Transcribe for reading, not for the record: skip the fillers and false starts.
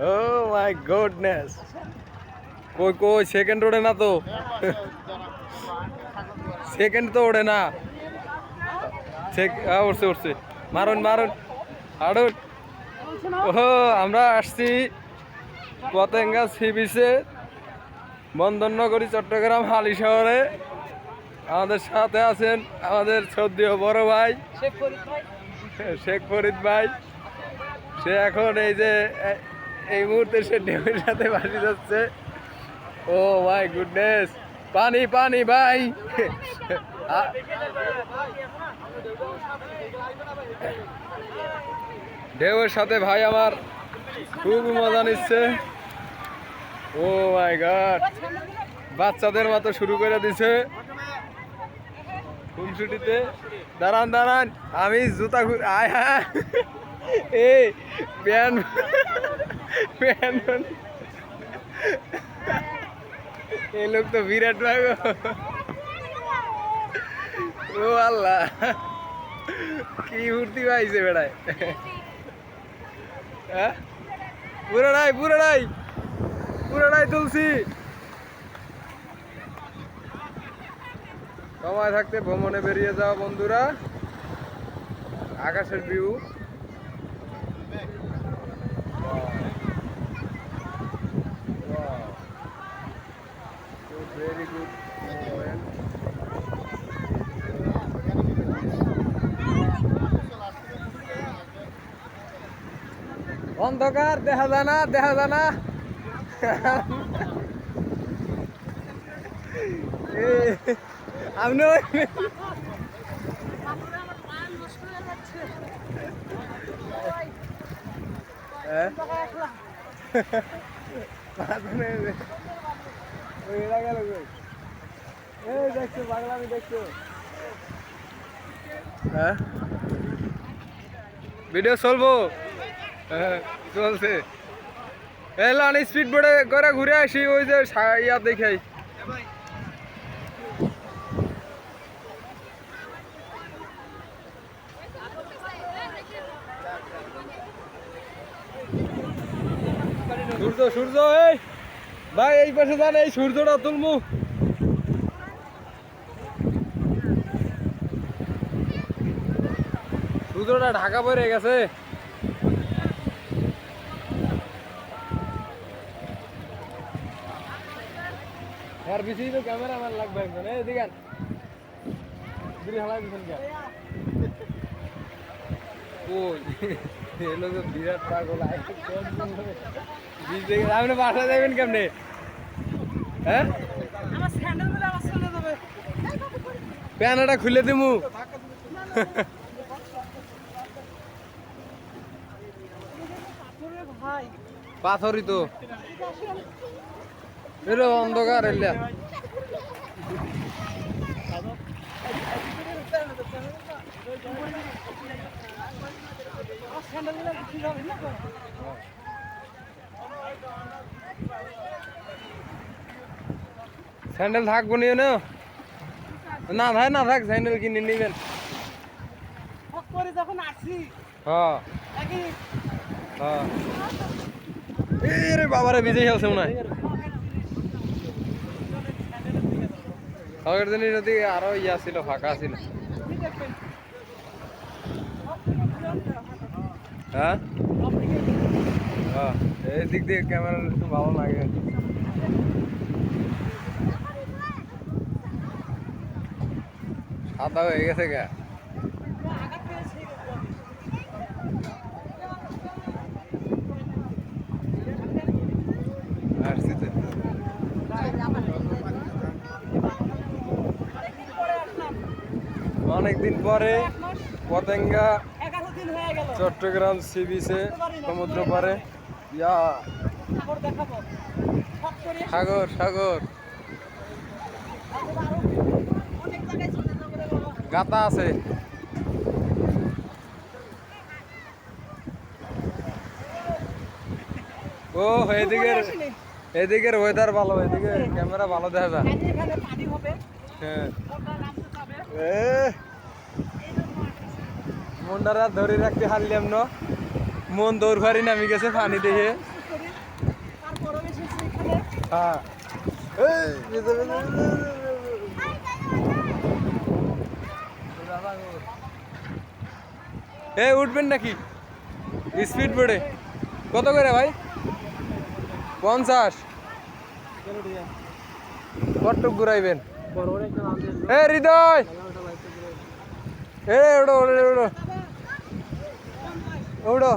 ও মাই goodness, কই কই second ওড়ে না তো, সেকেন্ড তো ওড়ে না। উঠছে উঠছে, মারুন মারুন হাড়ুন। ও আমরা আসছি পতেঙ্গা সি বিচে, বন্দরনগরী চট্টগ্রাম হালি শহরে। আমাদের সাথে আছেন আমাদের শ্রদ্ধেয় বড় ভাই শেখ ফরিদ ভাই। সে এখন এই যে এই মুহূর্তে সে ঢেউয়ের সাথে ভাসি যাচ্ছে। ও মাই গুডনেস, পানি পানি ভাই। ঢেউয়ের সাথে ভাই আমার খুব মজা নিচ্ছে। ও মাই গড, বাচ্চাদের মতো শুরু করে দিছে খুনসুটিতে। দাঁড়ান দাঁড়ান, আমি জুতা আয় হ্যাঁ এই প্যান্ট প্যান্ট এই লোক তো বিরাট ভাই। ও আল্লাহ, কি ফুর্তি পাইছে বেড়ায়। হ্যাঁ পুরোটাই পুরোটাই পুরোটাই তুলছি। সময় থাকতে ভ্রমণে বেরিয়ে যাও বন্ধুরা। আকাশের ভিউ ভেরি গুড। অন্ধকার দেখা যায় না, দেখা যায় না। আপনি দেখছো বাংলামি দেখছো? হ্যাঁ ভিডিও চলবো, হ্যাঁ চলছে। এলো আমি স্পিড বোর্ডে করে ঘুরে আসি, ওই যে ইয়া দেখাই। সূর্য সূর্য এই ভাই এই পাশে যান, এই সূর্যটা তুলমু। সূর্যটা ঢাকা পড়ে গেছে। আর বেশি তো ক্যামেরা আমার লাগবে একজন, এদিকে হালাই দিচ্ছেন কে? ওই এলো তো বিরাট পাগল। আপনি বাসা যাবেন কেমনে? হ্যাঁ প্যানাটা খুলে দিমু। পাথরই তো এর অন্ধকার এলিয়া। স্যান্ডেল থাকবো নিয়ে না, না ভাই না থাক, স্যান্ডেল কিনে নিবেন। হ্যাঁ হ্যাঁ এরে বাবারে ভিজে খেলছে মনে হয়। আগের দিন নদী আরো ইয়া ছিল, ফাঁকা ছিল। হ্যাঁ হ্যাঁ এই দিক দিয়ে ক্যামেরা একটু ভালো লাগে। সাদা হয়ে গেছে গা। অনেকদিন পরে পতেঙ্গা চট্টগ্রাম সি বিচে, সমুদ্র পারে ইয়া সাগর সাগর গাতা আছে। ও এদিকের ওয়েদার ভালো, এদিকে ক্যামেরা ভালো দেখা যায়। হ্যাঁ মনটা ধরে রাখতে হারলাম না, মন দৌড় ফারি নামি গেছে পানি দেখে। হ্যাঁ এই উঠবেন নাকি স্পিড বোর্ডে কত করে ভাই 50 কটুক ঘুরাইবেন এ হৃদয় এ ওড়ো ওড়ো ওড়ো ওড়ো